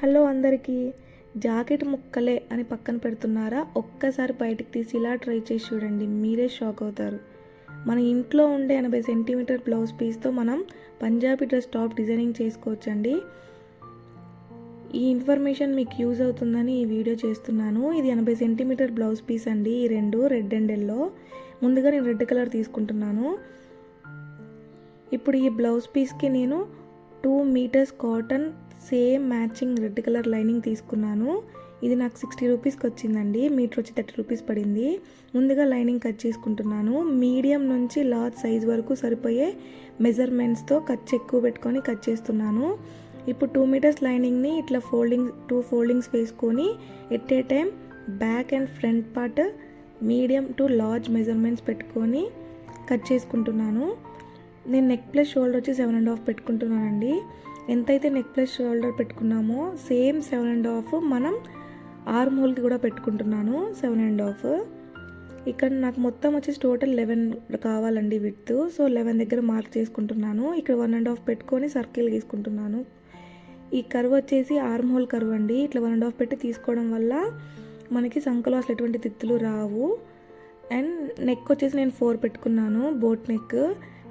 Hello అందరికీ. Jacket ముక్కలే అని పక్కన పెడుతున్నారా? ఒక్కసారి బయటికి తీసి ఇలా ట్రై చేసి చూడండి, మీరే షాక్ అవుతారు. మన ఇంట్లో ఉండే 80 సెంటీమీటర్ బ్లౌజ్ పీస్తో మనం పంజాబీ డ్రెస్ టాప్ డిజైనింగ్ చేసుకోవచ్చండి. ఈ ఇన్ఫర్మేషన్ మీకు యూజ్ అవుతుందని ఈ వీడియో చేస్తున్నాను. ఇది 80 సెంటీమీటర్ బ్లౌజ్ పీస్ అండి. ఈ రెండు రెడ్ అండ్ ఎల్లో. ముందుగా నేను రెడ్ కలర్ తీసుకుంటున్నాను. ఇప్పుడు ఈ బ్లౌజ్ పీస్కి నేను 2 meters cotton same matching red colour lining తీసుకున్నాను. ఇది నాకు 60 రూపీస్కి వచ్చిందండి. మీటర్ వచ్చి 30 రూపీస్ పడింది. ముందుగా లైనింగ్ కట్ చేసుకుంటున్నాను. మీడియం నుంచి లార్జ్ సైజ్ వరకు సరిపోయే మెజర్మెంట్స్తో ఖర్చు ఎక్కువ పెట్టుకొని కట్ చేస్తున్నాను. ఇప్పుడు 2 మీటర్స్ లైనింగ్ని ఇట్లా 2 ఫోల్డింగ్స్ వేసుకొని at a time back and front part medium to large measurements పెట్టుకొని కట్ చేసుకుంటున్నాను. నేను నెక్ ప్లస్ షోల్డర్ వచ్చి 7.5 పెట్టుకుంటున్నానండి. ఎంతైతే నెక్ ప్లస్ షోల్డర్ పెట్టుకున్నామో సేమ్ 7.5 మనం ఆర్మ్ హోల్కి కూడా పెట్టుకుంటున్నాను. 7.5 ఇక్కడ నాకు మొత్తం వచ్చేసి టోటల్ 11 కావాలండి విడ్త్. సో 11 దగ్గర మార్క్ చేసుకుంటున్నాను. ఇక్కడ 1.5 పెట్టుకొని సర్కిల్ గీసుకుంటున్నాను. ఈ కర్వ్ వచ్చేసి ఆర్మ్ హోల్ కర్వ్ అండి. ఇట్లా 1.5 పెట్టి తీసుకోవడం వల్ల మనకి సంకలో అసలు ఎటువంటి తిత్తులు రావు. అండ్ నెక్ వచ్చేసి నేను 4 పెట్టుకున్నాను, boat neck.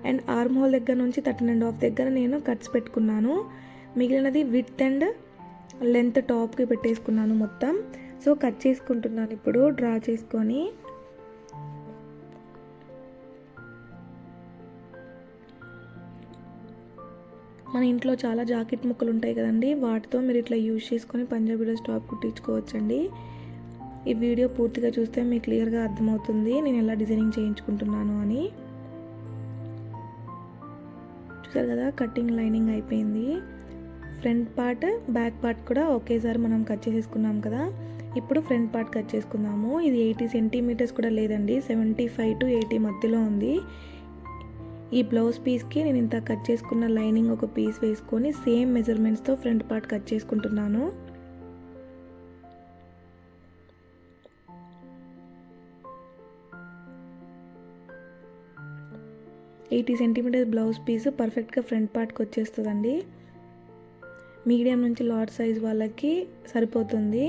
And arm whole దగ్గర నుంచి 13.5 దగ్గర నేను కట్స్ పెట్టుకున్నాను. మిగిలినది విడ్త్ అండ్ లెంత్ టాప్కి పెట్టేసుకున్నాను మొత్తం. సో కట్ చేసుకుంటున్నాను ఇప్పుడు డ్రా చేసుకొని. మన ఇంట్లో చాలా జాకెట్ ముక్కలు ఉంటాయి కదండి, వాటితో మీరు ఇట్లా యూజ్ చేసుకొని పంజాబీ డ్రెస్ టాప్ కుట్టించుకోవచ్చండి. ఈ వీడియో పూర్తిగా చూస్తే మీకు క్లియర్గా అర్థమవుతుంది నేను ఎలా డిజైనింగ్ చేయించుకుంటున్నాను అని. చూసారు కదా, కటింగ్ లైనింగ్ అయిపోయింది. ఫ్రంట్ పార్ట్ బ్యాక్ పార్ట్ కూడా ఒకేసారి మనం కట్ చేసేసుకున్నాం కదా. ఇప్పుడు ఫ్రంట్ పార్ట్ కట్ చేసుకుందాము. ఇది 80 సెంటీమీటర్స్ కూడా లేదండి, 75 to 80 మధ్యలో ఉంది. ఈ బ్లౌజ్ పీస్కి నేను ఇంత కట్ చేసుకున్న లైనింగ్ ఒక పీస్ వేసుకొని సేమ్ మెజర్మెంట్స్తో ఫ్రంట్ పార్ట్ కట్ చేసుకుంటున్నాను. $80 సెంటీమీటర్స్ బ్లౌజ్ పీస్ పర్ఫెక్ట్గా ఫ్రంట్ పార్ట్కి వచ్చేస్తుందండి. మీడియం నుంచి లార్జ్ సైజ్ వాళ్ళకి సరిపోతుంది.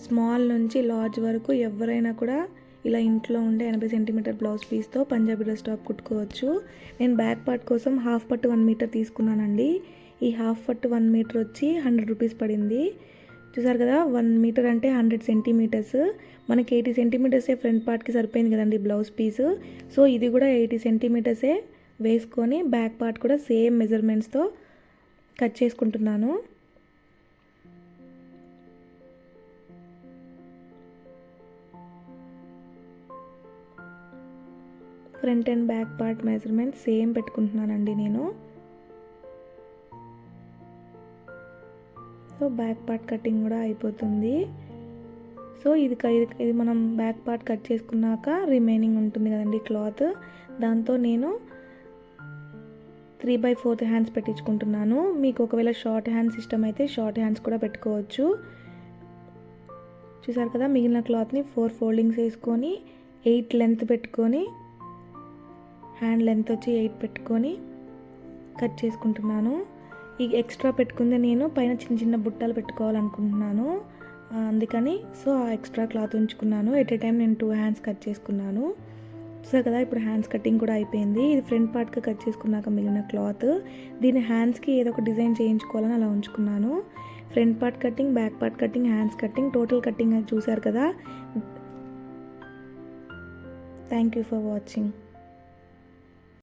స్మాల్ నుంచి లార్జ్ వరకు ఎవరైనా కూడా ఇలా ఇంట్లో ఉండే 80 సెంటీమీటర్ బ్లౌజ్ పీస్తో పంజాబీ డ్రెస్ టాప్ కుట్టుకోవచ్చు. నేను బ్యాక్ పార్ట్ కోసం హాఫ్ పట్టు 1 మీటర్ తీసుకున్నానండి. ఈ హాఫ్ పట్టు 1 మీటర్ వచ్చి 100 రూపీస్ పడింది. చూసారు కదా, 1 మీటర్ అంటే 100 సెంటీమీటర్స్. మనకి 80 సెంటీమీటర్సే ఫ్రంట్ పార్ట్కి సరిపోయింది కదండి బ్లౌజ్ పీస్. సో ఇది కూడా 80 సెంటీమీటర్సే వేసుకొని బ్యాక్ పార్ట్ కూడా సేమ్ మెజర్మెంట్స్తో కట్ చేసుకుంటున్నాను. Front and back part measurement same పెట్టుకుంటున్నానండి నేను. సో బ్యాక్ పార్ట్ కటింగ్ కూడా అయిపోతుంది. సో ఇది మనం బ్యాక్ పార్ట్ కట్ చేసుకున్నాక రిమైనింగ్ ఉంటుంది కదండి క్లాత్, దాంతో నేను 3/4 హ్యాండ్స్ పెట్టించుకుంటున్నాను. మీకు ఒకవేళ షార్ట్ హ్యాండ్స్ ఇష్టం అయితే షార్ట్ హ్యాండ్స్ కూడా పెట్టుకోవచ్చు. చూసారు కదా, మిగిలిన క్లాత్ని 4 ఫోల్డింగ్స్ వేసుకొని 8 లెంత్ పెట్టుకొని హ్యాండ్ లెంత్ వచ్చి 8 పెట్టుకొని కట్ చేసుకుంటున్నాను. ఈ ఎక్స్ట్రా పెట్టుకుంది నేను పైన చిన్న చిన్న బుట్టలు పెట్టుకోవాలనుకుంటున్నాను, అందుకని సో ఆ ఎక్స్ట్రా క్లాత్ ఉంచుకున్నాను. ఎట్ ఏ టైం నేను 2 హ్యాండ్స్ కట్ చేసుకున్నాను. చూసారు కదా, ఇప్పుడు హ్యాండ్స్ కటింగ్ కూడా అయిపోయింది. ఇది ఫ్రంట్ పార్ట్కి కట్ చేసుకున్నాక మిగిలిన క్లాత్, దీని హ్యాండ్స్కి ఏదో ఒక డిజైన్ చేయించుకోవాలని అలా ఉంచుకున్నాను. Front part cutting, back part cutting, hands cutting, total cutting చూసారు కదా. Thank you for watching.